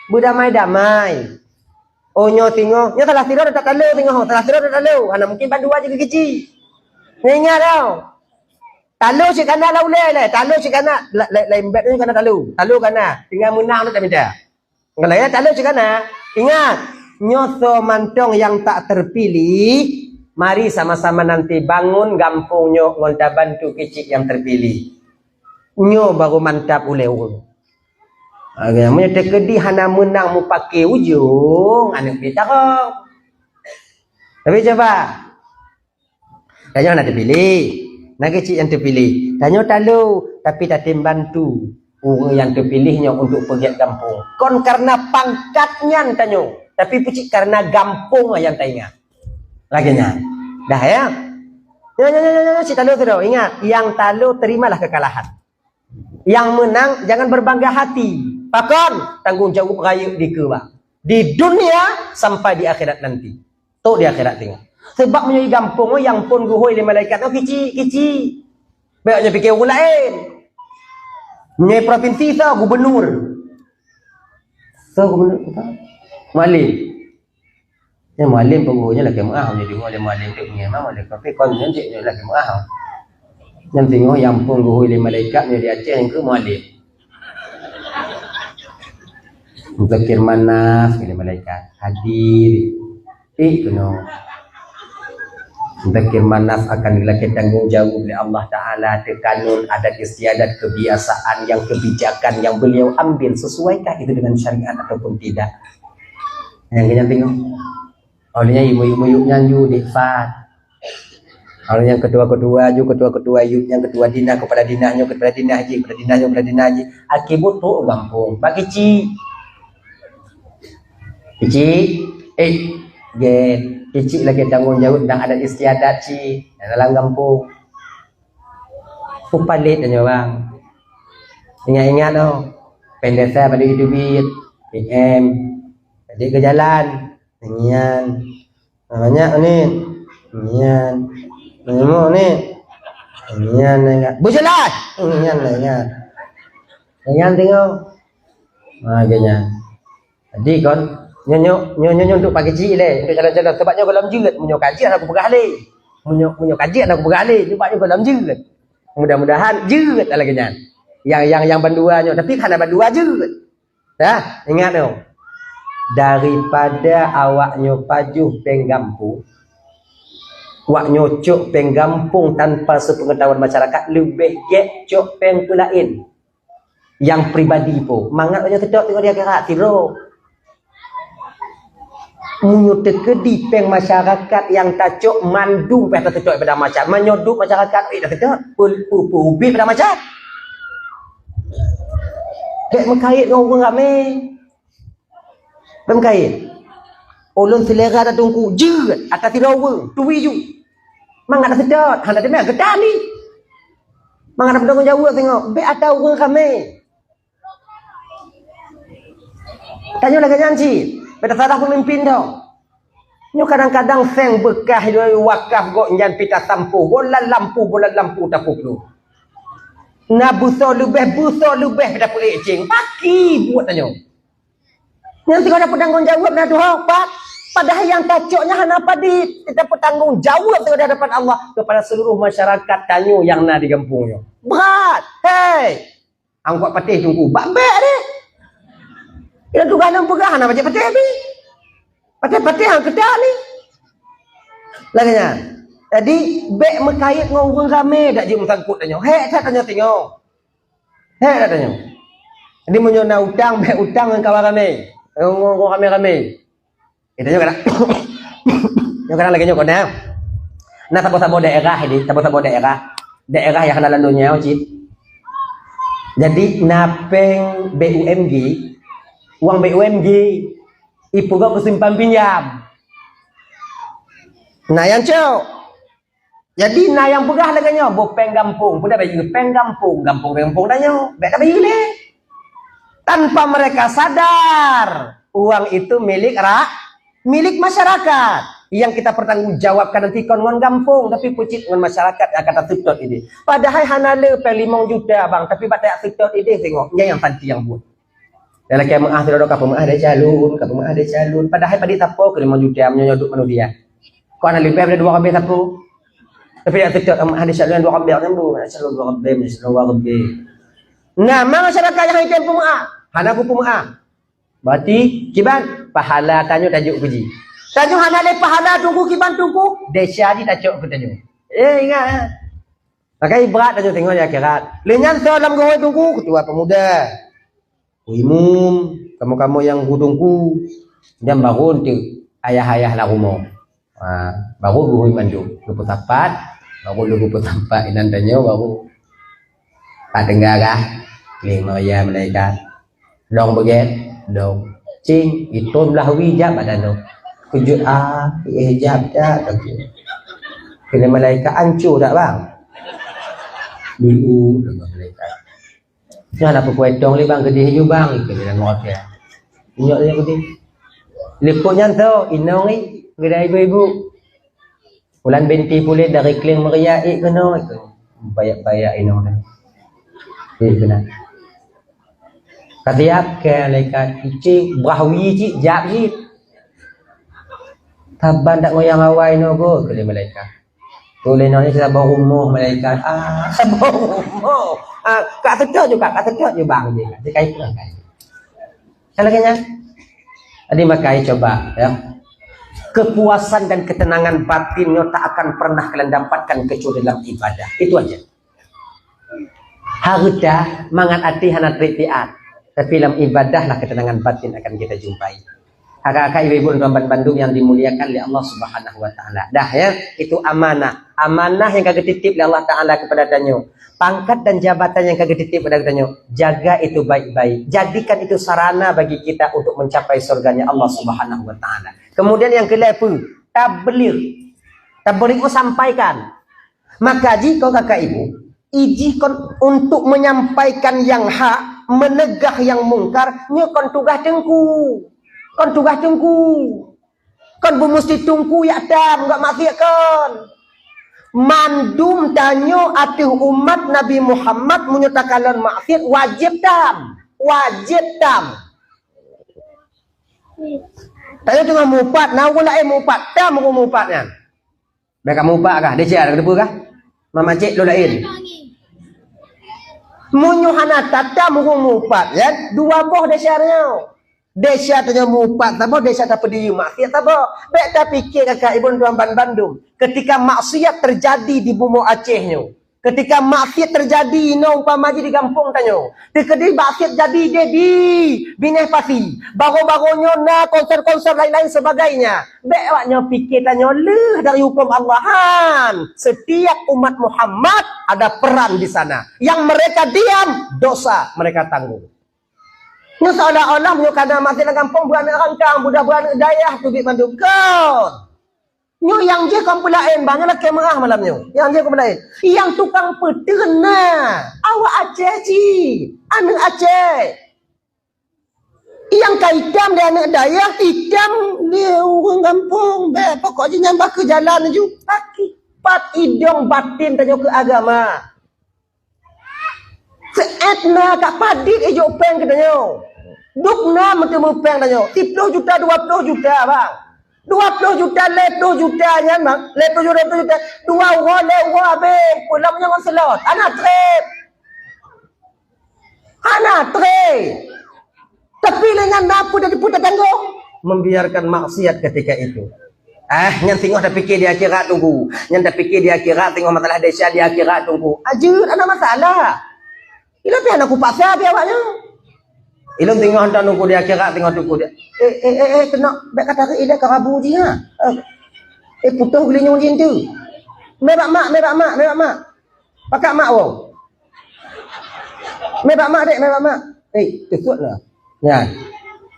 Speaker 1: Berdamai-damai. Oh nyo tengok, nyo salah sira tak talu tengok, salah sira tak talu. Ana mungkin bandu aja kecil. Ingat tau. Talu si kana laulai le, talu si kana lain bet ni kana talu. Talu kana, tinggal menang tak minta. Kalau ya talu si kana, ingat, nyoso mantong yang tak terpilih, mari sama-sama nanti bangun kampung nyo ngonda bantu kecil yang terpilih. Nyo baru mantap oleh urung. Agaknya tekedi hana menang mu pakai ujung, anak kita kok. Tapi coba, tanya nak terpilih. Nak kecil yang terpilih. Tanya talu, tapi tak bantu orang yang terpilihnya untuk pergi kampung. Kon karena pangkatnya tanya, tapi pucik karena kampung yang tak ingat. Laginya, dah ya. Si talu tu ingat, yang talu terimalah kekalahan. Yang menang jangan berbangga hati. Pakon tanggung jawab raya di kebang. Di dunia sampai di akhirat nanti. Tok di akhirat tengok. Sebab menjadi gampung yang pun guhoi di malaikat oh kecil. Baiknya fikir orang lain. Nyai provinsi so gubernur. So gubernur apa? Mualim. Ya mualim pengurunya lagi maaf jadi mualim tu punya mama lagi tapi kon nanti lagi maaf. Yang tengok yang pungguh oleh malaikat ni dia Aceh yang ke mualim. Muzakir manas oleh malaikat hadir. Kena Muzakir manas akan dilakukan tanggungjawab oleh Allah Ta'ala. Ada kanun, adat istiadat, kebiasaan, yang kebijakan yang beliau ambil. Sesuaikah itu dengan syariat ataupun tidak? Yang kena tengok. Olehnya ibu-ibu nyanyu dikfat. Oleh yang kedua-kedua yuk, yang kedua dinah kepada dinahnya, kepada dinah haji, kepada dinahnya, kepada dinah haji. Akibat tu gampung. Pak kecil. Gen. Kecil lagi tanggungjawab dan adat istiadat ci dalam kampung. Upalit aja bang. Ingat-ingat oh. Pendek saya pada hidup PM. Jadi ke jalan. Ingat. Banyak ni. Ingat. Nemu ni. Ingat. Berjalan. Ingat. Ingat tengok. Ganya. Jadi kon Nyonyok untuk pagi cik le, untuk jalan-jalan sebabnya kalau jerat munyo kajian aku pegah le. Munyo kajian aku pegah le, sebabnya kalau jerat. Mudah-mudahan jerat lagi nya. Yang banduannya, tapi kana bandua jerat. Dah, ingat tu. Daripada awaknya pajuh penggampung, wak nyocok penggampung tanpa sepengetahuan masyarakat lebih cok peng lain. Yang pribadi pun. Mangatnya tidak tengok dia kira tiro. Munyo tekedi peng masyarakat yang tacok mandu pada tecok pada macam menyoduk masyarakat dah tecok ubi pada macam dek mengkait dengan orang ramai mengkait ulun selera dah tunggu jerat atas tirawa tuwi ju mangat dah tecok handa demam gedan ni mangat dah bertanggung jawab tengok be atau orang ramai tanya lagi janji pada salah pemimpin dah. Nyo kadang-kadang seng bekah dari wakaf gok nyan pita sampu, bola lampu tak perlu. Na buso lebih pada pelik cing. Paki buat tanya. Nanti kau dapat tanggung jawab na doa pak. Padahal yang tacoknya hana padi kita bertanggung jawab di hadapan Allah kepada seluruh masyarakat tanyo yang na di kampungnya. Berat. Hei. Angkut patih tunggu. Bambek ni. Kita tu ganang pegahan nak baca patih ni. Patih yang kedah ni. Laginya. Jadi bek mekait dengan orang ramai dak je sangkut tanya. Hek tak tanya tengok. Hek tak tanya. Jadi menyona utang bek utang dengan kawan ramai. Orang ramai. Kita juga nak. Yang kadang lagi nyokot nah. Nah sabo-sabo daerah ini, sabo-sabo daerah yang kenalan dunia cik. Jadi napeng BUMG uang BUMG ipu gak kesimpan pinjam. Nah yang cok. Jadi nah yang pegah laganya bopeng gampung, sudah bagi peng gampung danyo, beda bagi le. Tanpa mereka sadar, uang itu milik masyarakat. Yang kita pertanggungjawabkan nanti kon gampung, tapi pucit dengan masyarakat yang kata tutup ini. Padahal hanale pe 5 juta bang, tapi batak tutup ini tengok, yang panti yang buat. Dalam kiamat akhir ada kapal ada calon, padahal pada tapo ke 5 juta menyodok manusia. Kau ana lebih dari 2 kambing tapo. Tapi dia tutup ada calon 2 kambing tapo, calon 2 kambing. Nah, masyarakat yang hitam pemaaf, hana pemaaf. Berarti kiban pahala tanyo tajuk puji. Tanyo hana le pahala tunggu kiban tunggu, desa di tajuk ke tanyo. Ingat. Pakai berat tanyo tengok ya akhirat. Lenyan dalam gawai tunggu ketua pemuda. Umum, kamu-kamu yang hudungku dan bangun tu ayah-ayah lah rumah. Baru guru mandu, lupa tapat, baru lupa tapat inan tanyo baru. Pak tenggara, lima ya malaikat. Long beget, dong. Cing, itu belah wijab ada no. Kujut hijab dah tapi. Kena malaikat hancur tak bang? Biu dengan malaikat. Jangan apa kuetong le bang kedih ju bang kena ngot ya. Nyok dia kedih. Lepuknya tu inong ni kedai ibu-ibu. Bulan binti pulih dari kling meriah kena itu. Bayak-bayak ini orang. Kena. Katiap ke malaikat cik brahui cik jap cik. Taban tak ngoyang awai no go ke malaikat. Boleh nanya kita bawa rumah malaikat. Bawa rumah. Kat tetap juga bang je. Dia kait pun kait. Kalau kena. Adik makai coba ya. Kepuasan dan ketenangan batinnya tak akan pernah kalian dapatkan kecuali dalam ibadah. Itu aja. Harusnya mangan hati hanat ritiat. Tapi dalam ibadah lah ketenangan batin akan kita jumpai. Kakak-kakak ibu-ibu dan Bandung yang dimuliakan oleh Allah Subhanahu wa taala. Dah ya, itu amanah. Amanah yang kagak titip oleh Allah taala kepada danyo. Pangkat dan jabatan yang kagak titip pada danyo. Jaga itu baik-baik. Jadikan itu sarana bagi kita untuk mencapai surganya Allah Subhanahu wa taala. Kemudian yang ke-11, tabligh. Tabligh itu sampaikan. Maka jika kakak ibu ijikan untuk menyampaikan yang hak, menegah yang mungkar, nya kon tugas dengku. Kon tugas dengku. Kon bu mesti tungku ya dam, enggak maksiat kon. Mandum tanyo atuh umat Nabi Muhammad menyatakan maksiat wajib dam. Wajib dam. Tanya cuma mupat, nah gula mupat, dam aku mupatnya. Mereka mupat kah? Dia ada debu kah? Mama cik lo lain. Munyuhana tata mupat ya. Dua boh desyarnya. Desya tanya mupat tabo desya tak pedih maksiat tabo. Baik tak fikir kakak ibu tuan Bandung. Ketika maksiat terjadi di bumi Acehnya. Ketika maksiat terjadi no umpama di kampung tanyo. Ketika maksiat jadi di Bineh Pasi. Baru-barunya na konser-konser lain-lain sebagainya. Baiknya fikir tanyo leh dari hukum Allahan. Setiap umat Muhammad ada peran di sana. Yang mereka diam, dosa mereka tanggung. Nya seolah-olah karena masih dalam kampung beranak rangkang, budak-beranak dayah tu di Bandung. Kau. Nyo yang je kampung lain banyaklah kamera malam nyo. Yang je kampung lain. Yang tukang petena. Awak Aceh ci. Anak Aceh. Yang kaitam dia anak dayah, hitam dia orang kampung. Pokoknya nyambah ke jalan je. Akibat hidung batin tanya ke agama. Seetna kak padik ijo peng katanya. Dukna mesti peng tanya. 10 juta 20 juta bang. 20 juta le 2 juta nya bang. Le 2 juta. 2 orang le orang be. Pulang jangan selot. Anak trip. Tapi dengan apa dari putar tanggung. Membiarkan maksiat ketika itu. Yang tengok dah fikir di akhirat tunggu. Yang dah fikir di akhirat tengok masalah desa di akhirat tunggu. Ajur ada masalah. Ilang pian aku paksa dia awaknya. Ilang tengok hantar nunggu di akhirat tengok tunggu dia. Kena baik kata ke ida karabu dia. Putus gelinya macam tu. Mebak mak. Pakak mak wong. Mebak mak. Tutuplah. Ya.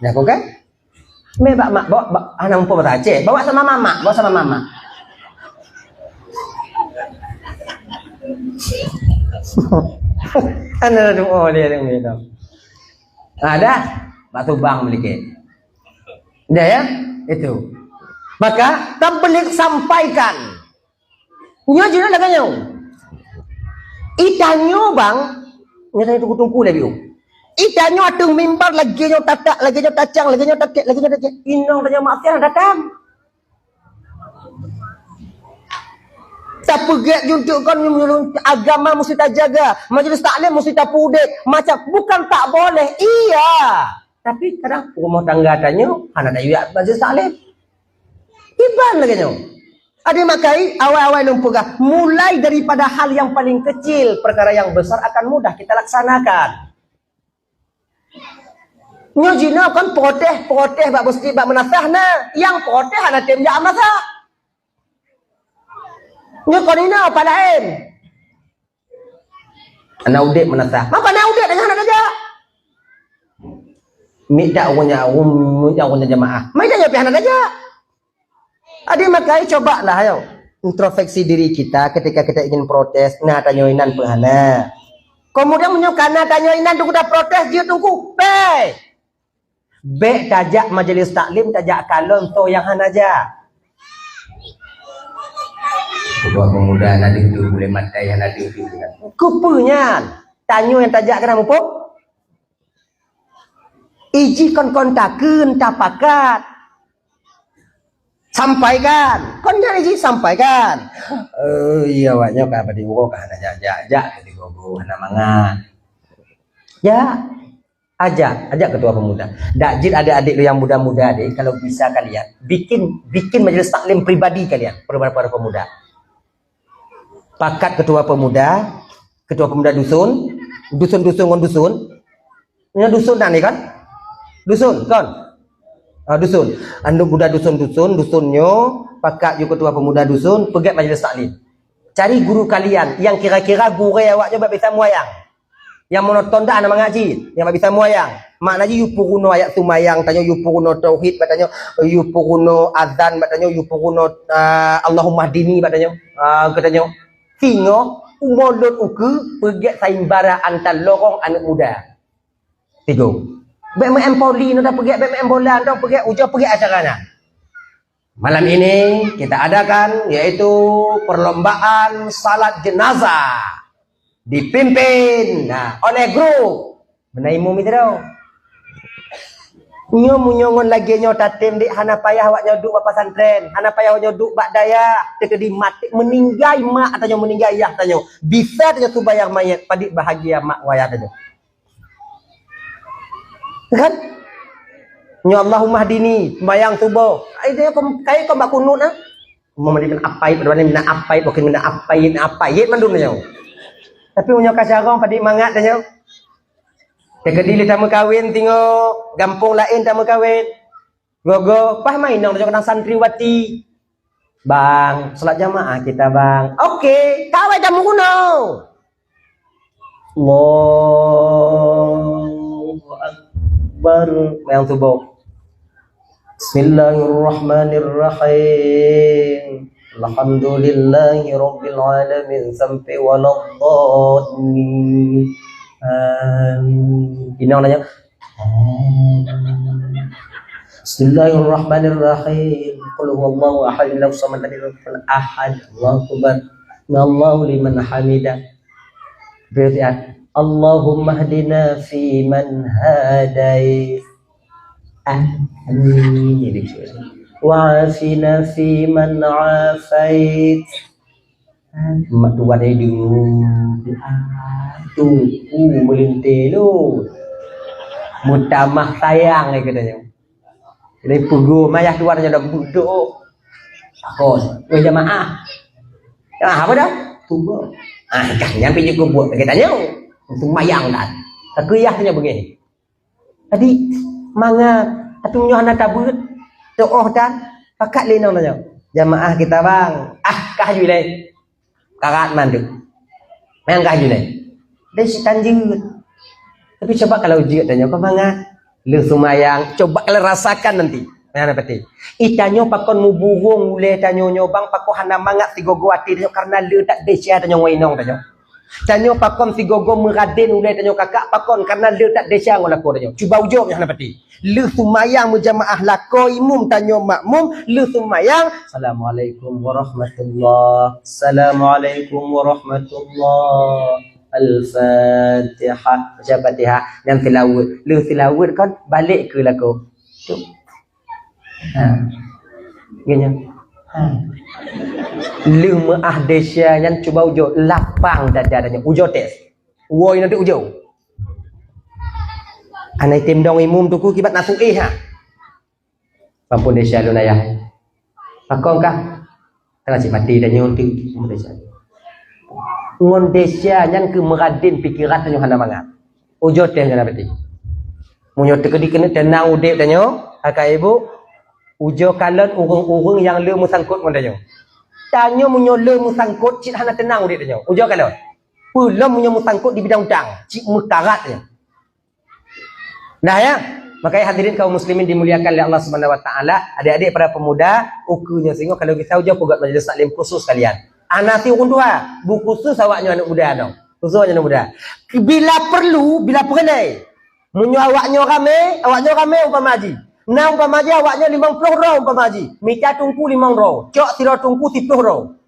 Speaker 1: Dah kau kan? Mebak mak bawa anak umpah bahasa Aceh. Bawa sama mama. Anda doa dia yang minum. Ada batu bang memiliki. Dah ya itu. Maka tabligh sampaikan. Nyo jina laganya. Itanyo bang, nyata itu kutungku lagi. Itanyo atung mimbar lagi nyo tatak, lagi nyo tacang, lagi nyo takek. Inong tanya maafkan datang. Tak pergi juntukkan agama mesti tak jaga, majlis taklim mesti tak pudek, macam bukan tak boleh, iya. Tapi kadang rumah tangga tanya, anak dah yuak majlis taklim. Iban lagi nyo. Ada makai awal-awal lumpurah. Mulai daripada hal yang paling kecil, perkara yang besar akan mudah kita laksanakan. Nyo jina kan protes bak mesti bak menasah na, yang protes ada tim jak menasah. Nyo konina apa lain? Anak udik menasah. Apa anak udik dengan anak aja? Minta awaknya jemaah. Minta ya anak aja. Adik makai cobalah ayo. Introspeksi diri kita ketika kita ingin protes, nah tanyoinan pehana. Kemudian menyukana tanyoinan tunggu dah protes dia tunggu. Be tajak majlis taklim tajak kalon to yang hanaja. Ketua pemuda nak tu boleh matai yang ada tu. Kupanya tanya yang tajak kena apa? Iji kon takun tapakat. Sampaikan. Kon jangan iji sampaikan. Iya awaknya ka pada urok ana ajak di gogo ana mangan. Ya. Ajak ketua pemuda. Dakjid adik-adik lu yang muda-muda deh, kalau bisa kalian bikin majelis taklim pribadi kalian para pemuda. Pakat ketua pemuda dusun. Ini dusun nih kan? Dusun kan? Dusun. Anu budak dusunnya pakat ju ketua pemuda dusun, pergi majelis taklim. Cari guru kalian yang kira-kira guru awaknya bisa muayang. Yang monoton dah anak mengaji, yang bisa muayang. Maknanya you puruno ayat sumayang, tanya you puruno tauhid, batanya you puruno azan, batanya you puruno Allahumma dini, batanya katanya singo umodot uku pergi saimbara antar lorong anak muda. Tiga. BMM Poli no dah pergi BMM bola dah pergi ujo pergi acaranya. Malam ini kita adakan yaitu perlombaan salat jenazah. Dipimpin oleh grup menaimu mitro nyongon lagi tatim di hana payah awak nyoduk bapa santren, hana payah nyoduk bak daya terkedi mati meninggal mak atau meninggal ayah tanya bisa tanya tu bayar mayat padik bahagia mak wayah tanya kan nya Allahumma hdini bayang tubuh dia kayak kau bak kunut memandikan apai pada mana apai bukan mana apai mandun nya. Tapi punya kasarong pada mangat tanya. Tegedi tamu kawin tengok gampung lain tamu kawin. Gogo pah main dong tengok santriwati. Bang, salat jamaah kita bang. Okey, kawin tamu kuno. Allahu Akbar. Yang tubuh. Bismillahirrahmanirrahim. Alhamdulillahi Rabbil Alamin sampai waladhdallin. Ini namanya Bismillahirrahmanirrahim. Qul huwallahu ahad lam samad lam yakul ahad. Allahu akbar. Allahu liman hamidah. Berarti Allahumma hdina fi man hadait. Amin. Wa'afina fi man afait. Mak tuan hidup tunggu melintir tu mutamah sayang ni katanya jadi pugu mayah tuan dah duduk takut jamaah apa dah tunggu kan nyampe je buat kita tanya untuk mayang dah tak kuyah tanya begini tadi mangat atau nyohana tabut doa dan pakat lenong tanya jamaah kita bang kah julai karat mandu yang kah julai dia si tanjut tapi coba kalau ujian tanya kau mangat lu sumayang coba kalau rasakan nanti mana peti itanyo pakon muburung ule tanyo nyobang pakon hana mangat tigogo ati tanyo karena lu tak desia tanyo wainong tanyo pakon tigogo meradin ule tanyo kakak pakon karena lu tak desia ngolako tanyo cuba ujung hana peti lu sumayang mujamaah lako imum tanyo makmum lu sumayang assalamualaikum warahmatullahi assalamualaikum warahmatullahi Al-Fatihah baca Fatihah dan tilawat lu tilawat kan balik ke lagu tu gini lu mahdesya yang cuba ujo lapang dadanya ujo tes woi nanti ujo anai tim dong imum tuku kibat nasu pampun desya lu nayah pakong kah tengah si mati dan nyontu desya ngon desya yang ke meradin pikiran tanyo handa mangat ujo teh ngana beti munyo tekedi kena tenang udip tanyo akak ibu ujo kalan urung-urung yang le musangkut mon tanyo munyo le musangkut cik hana tenang udip tanyo ujo kalan pulam munyo musangkut di bidang utang cik mekarat tanyo nah ya makanya hadirin kaum muslimin dimuliakan oleh Allah Subhanahu wa taala adik-adik para pemuda ukunya sehingga kalau kita ujo pugat majelis taklim khusus kalian anasi undua buku khusus awaknya anak muda dong khusus anak muda bila perlu bila pernah munyo awaknya rame umpama haji nah umpama haji awaknya 50 ro umpama haji mita tungku 5 ro cok sira tungku 10 ro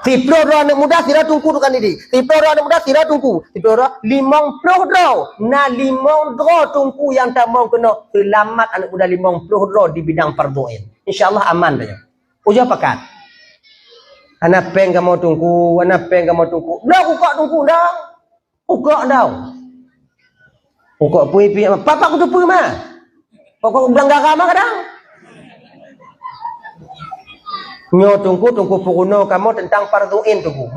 Speaker 1: Tipro anak muda sira tungku dukan diri. Tipro anak muda sira tungku. Tipro 50 dro. Na 5 dro tungku yang tak mau kena selamat anak muda 50 dro di bidang farduin. Insyaallah aman dah. Ujar pakat. Anak peng kamu tungku, anak peng kamu tungku. Dah ukak tungku dah. Ukak dah. Ukak pui papa aku tu pui mah. Pokok belanggara mah kadang. Nyo tungku puruno kamu tentang farduin tungku.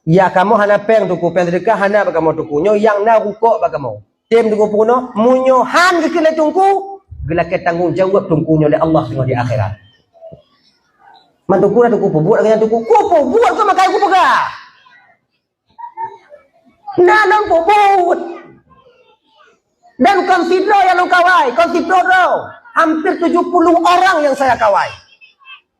Speaker 1: Ya kamu hana peng tungku peng sedekah hana ba kamu tungku. Nyo yang na rukuk ba kamu. Tem tungku puruno munyo han ke kele tungku. Gelak tanggung jawab tungku nyo oleh Allah di akhirat. Man tungku na tungku buat dengan tungku. Ku buat ke makai ku pegah. Na nang buat. Dan konsidro yang lu kawai, konsidro hampir 70 orang yang saya kawai.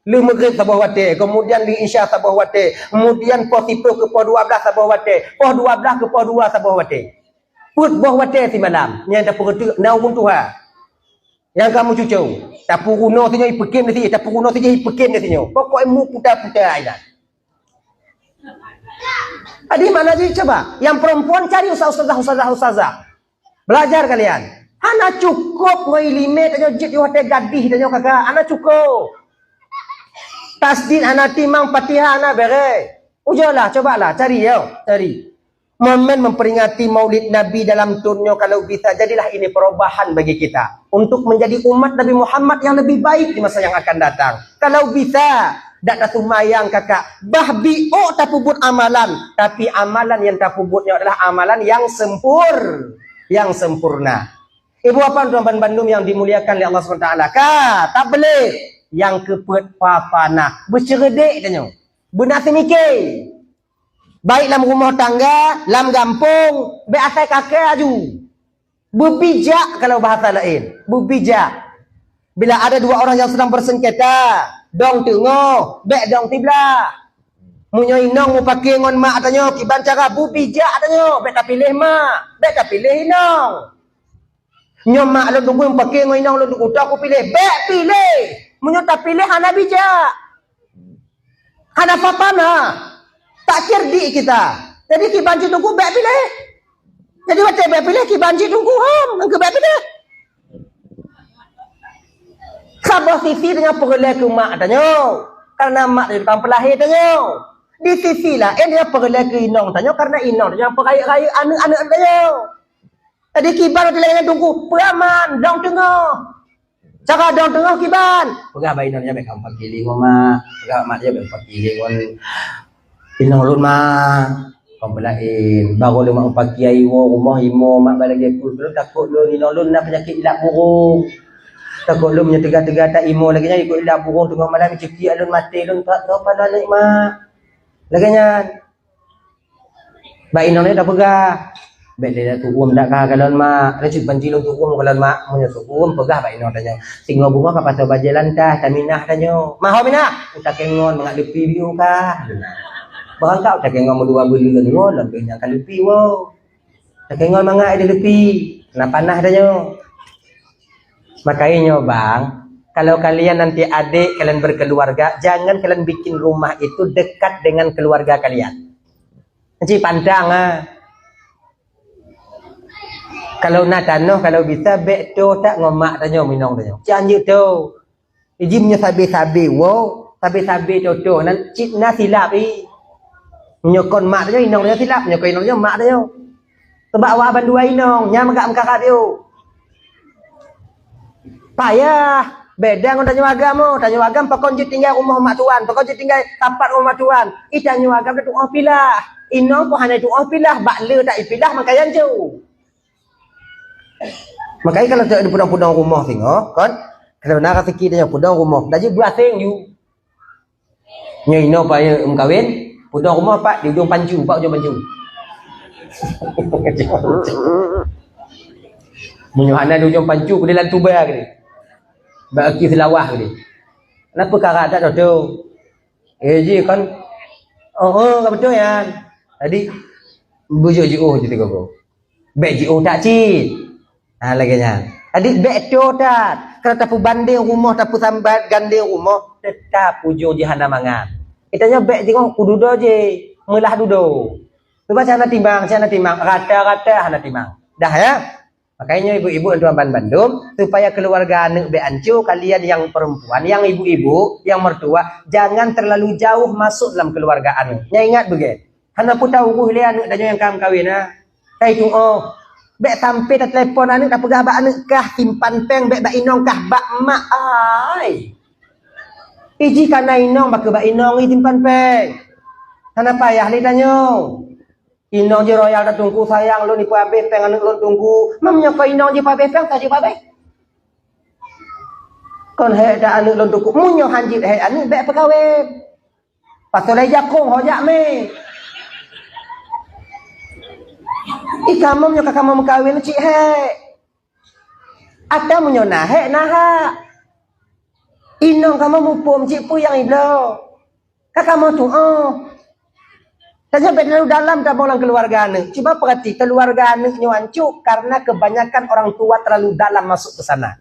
Speaker 1: Lu maghrib sabah wate, kemudian li isya sabah wate, kemudian pos 10 ke pos 12 sabah wate, pos 12 ke pos 2 sabah wate. Put boh wate si malam, yang tak perlu naung Tuhan. Yang kamu cucu, tak perlu no tinyo ipekim di sini, tak perlu no tinyo ipekim di sini. Pokok emu putar-putar aidan. Adi mana sih coba? Yang perempuan cari ustazah. Belajar kalian. Hana cukup ngoi limit tanyo jit yo hotel gadih tanyo kakak, ana cukup. Tasdid anak timang Fatihah anak bere. Ujalah, cobalah cari yo, cari. Momen memperingati Maulid Nabi dalam turnyo kalau bisa jadilah ini perubahan bagi kita untuk menjadi umat Nabi Muhammad yang lebih baik di masa yang akan datang. Kalau bisa dak sumayang kakak, bahbi tak pubut amalan, tapi amalan yang tak pubutnya adalah amalan yang sempurna. Ibu apa tuan Bandung yang dimuliakan oleh Allah SWT, tak boleh yang kepet papana berceredek tanya benar semikir baik dalam rumah tangga dalam kampung be asai kakek aju berbijak kalau bahasa lain berbijak bila ada dua orang yang sedang bersengketa dong tengok be dong tibla munyo inong mu pakai ngon mak tanya kiban cara berbijak tanya be tak pilih mak be tak pilih inong nyom mak lu tunggu pakai ngon inong lu utak aku pilih be pilih munyo tak pilih hana bijak. Hana papana. Tak cerdik kita. Jadi ki banji tunggu baik pilih. Jadi macam baik pilih ki banji tunggu engke baik pilih. Sabar sisi dengan pergelai ke mak tanyo. Karena mak dia tukang pelahir tanyo. Di sisi lah dia pergelai ke inong tanyo karena inong yang peraya-raya anak-anak tanyo. Jadi ki ban dia tunggu peraman dong tengah. Cara dong tengah kiban. Pegah bayi nanya baik kamu pakai lingon mak. Pegah mak dia baik pakai lingon. Inang lun mak. Kamu belain. Baru lu mak pakai iwo rumah imo mak balik dia pun. Belum takut lu inang lun nak penyakit ilak burung. Takut lu punya tegak-tegak tak imo lagi nya ikut ilak burung tengah malam cekik alun mati lun tak tahu pada naik mak. Lagi nya. Baik inang ni dah pegah. Baik dia tu dak kah kalon mak recik banci lu tu kalon mak munyo tu pegah baik no tanya singo bunga ka pasal bajelan tah taminah tanyo maho minah utak kengon mangak lepi biu kah barang kau tak kengon dua beli kan ngol lebih nya kan lepi wo tak kengon mangak ada lepi kena panah tanyo makanya bang kalau kalian nanti adik kalian berkeluarga jangan kalian bikin rumah itu dekat dengan keluarga kalian nanti pandang kalau nak tanah kalau bisa bek tu tak ngomak tanyo minong tanyo. Janji tu. Ijimnya sabi-sabi wo, sabi-sabi tu nan cip na silap i. Nyokon mak tanyo inong tanyo silap, nyokon inong tanyo mak tanyo. Sebab awak ban dua inong, nya magak mengkakat tu. Payah. Beda ngon tanyo agam pakon je tinggal rumah mak tuan, pakon je tinggal tapat rumah tuan. I tanyo agam tu pilah. Inong ko hanya tu pilah, bakle tak ipilah makayan jauh. Makanya kalau tak ada pudang-pudang rumah tengok kan kalau nak rezeki dia pudang rumah dah je berasing you nyai no pa ya kawin pudang rumah pak di ujung panju pak ujung panju menyuhana di ujung panju ke dalam tuba ke bagi selawah ke kenapa karat tak tahu je kan kan betul ya tadi bujuk jiu je tengok beg jiu tak cit lagi nya. Adik beto tak. Kalau tapu banding rumah tapu sambat ganding rumah tetap ujung jahannam mangan. Itanya bek tengok kududo je, melah dudo. Coba cara timbang, rata-rata hana timbang. Dah ya. Makanya ibu-ibu dan tuan Bandung, supaya keluarga anak be ancur, kalian yang perempuan, yang ibu-ibu, yang mertua, jangan terlalu jauh masuk dalam keluarga anak. Nya ingat begitu. Hana pun tahu kuh anak dan yang kam kawin nah. Kai tu oh. Bek sampai dah telefon anak tak pegah bak anak kah simpan peng bek bak inong kah bak mak ai. Iji kana inong bak bak inong simpan peng. Kana payah li tanyo. Inong je royal dah tunggu sayang lu ni pa be peng anak lu tunggu. Mamnya ko inong je pa be peng ta je pa be. Kon he dah anak lu tunggu munyo hanjit he anak bek pekawin. Pasal jakong hojak me. Ikamu menyo kakak kawin cik he. Ada menyo nahe naha. Inong kamu mupum cik pu yang iblo. Kakak mau tu oh. Tanya terlalu dalam dalam keluarga anak. Coba perhati keluarga anak hancur karena kebanyakan orang tua terlalu dalam masuk ke sana.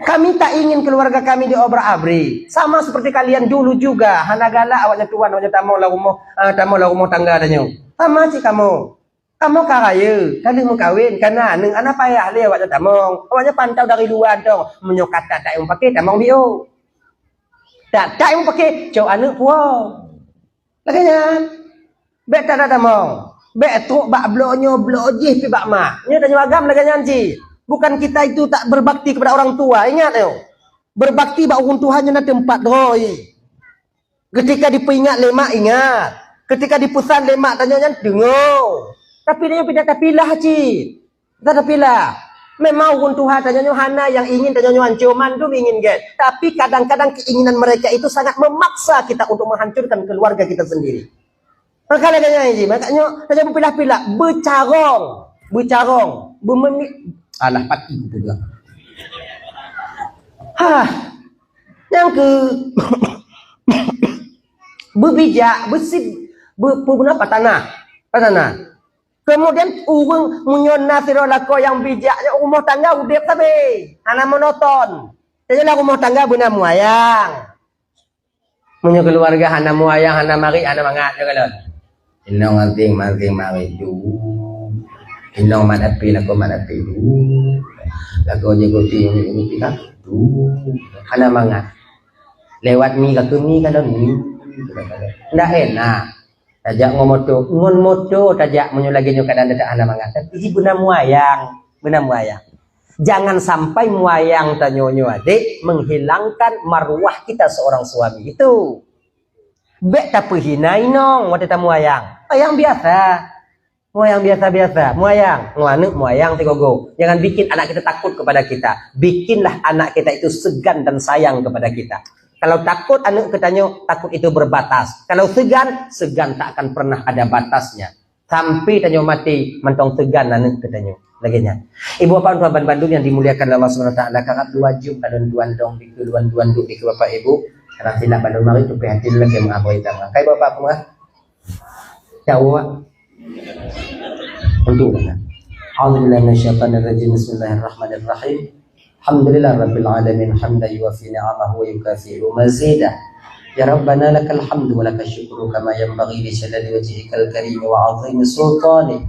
Speaker 1: Kami tak ingin keluarga kami diobrak-abrik. Sama seperti kalian dulu juga. Hana galak awaknya tuan, awaknya tamu lah rumah tangga adanya. Sama cik kamu. Kamu karaya, kali mau kawin, karena neng anak payah le awaknya tamong. Awaknya pantau dari luar dong. Menyok kata tak yang pakai tamong bio. Tak yang pakai jauh anak puas. Laganya. Bek tak ada tamong. Bek truk bak blonyo blojih pi bak mak. Nya tanya agam laganya ci. Bukan kita itu tak berbakti kepada orang tua, ingat yo. Berbakti bak orang Tuhannya na tempat doi. Ketika diperingat lemak ingat. Ketika dipesan lemak tanya dengar. Tapi dia tidak pilih cik. Tidak pilih. Memang pun Tuhan tanya hana yang ingin tanya hancur mandum ingin get. Tapi kadang-kadang keinginan mereka itu sangat memaksa kita untuk menghancurkan keluarga kita sendiri. Maka laganya ini, makanya tanya berpilah-pilah, bercarong, alah pati juga. Yang ke berbijak, berguna tanah. Kemudian urang munyona sirolako yang bijaknya rumah tangga udep sabe. Hana monoton. Jadilah rumah tangga benar muayang. Munyo keluarga hana muayang, hana mari, hana mangat jo kalon. Inong anting mari du. Inong manapi lako manapi du. Lako jegoti ini kita du. Hana mangat. Lewat mi ka kemi kalon ni. Ndak enak. Tajak ngomoto, ngon moto tajak menyo lagi nyo kadang ada anak mangat. Isi benar muayang. Jangan sampai muayang tanyonyo adik menghilangkan marwah kita seorang suami itu. Bek tak perhinai nong wate muayang. Yang biasa. Muayang biasa-biasa, muayang, muayang tegogo. Jangan bikin anak kita takut kepada kita. Bikinlah anak kita itu segan dan sayang kepada kita. Kalau takut anak katanya takut itu berbatas. Kalau segan tak akan pernah ada batasnya. Sampai tanya mati mentong segan anak katanya. Laginya. Ibu bapak tuan Bandung yang dimuliakan Allah Subhanahu wa taala, kakak wajib kadon tuan dong di tuan duk di bapak ibu. Karena tidak Bandung mari tu hati lagi mengabai tangan. Kai bapak semua. Jawab. Untuk mana? Alhamdulillah minasyaitanir rajim. Bismillahirrahmanirrahim. Alhamdulillah rabbil alamin hamdan yuwafi ni'amahu wa yukafi'u mazidah. Ya Rabbana lakal hamdu wa lakal syukru kama yanbaghi li jalali wajhikal karim wa 'azimi sultanik.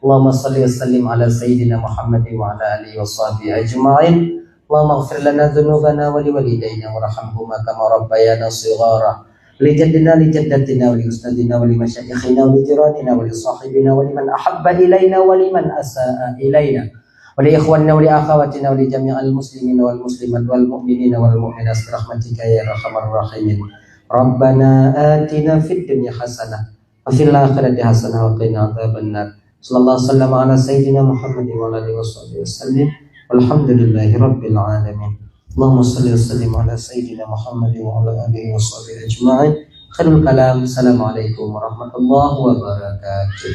Speaker 1: Allahumma salli wa sallim ala sayyidina Muhammadin wa ala alihi wa sahbihi ajma'in. Allahumma ighfir lana dhunubana wa liwalidayna warhamhuma kama rabbayana shighara. Li jaddina li jaddatina wa li ustadina wa li masyayikhina wa li jiranina wa li sahibina wa liman ahabba ilayna wa liman asa'a ilayna. ولإخواننا ولأخواتنا ولجميع المسلمين والمسلمات والمؤمنين والمؤمنات برحمتك يا أرحم الراحمين. ربنا آتنا في الدنيا حسنة وفي الآخرة حسنة وقنا عذاب النار. صلى الله وسلم على سيدنا محمد وعلى آله وصحبه وسلم والحمد لله رب العالمين. اللهم صل وسلم على سيدنا محمد وعلى آله وصحبه أجمعين. خير الكلام. السلام عليكم ورحمة الله وبركاته.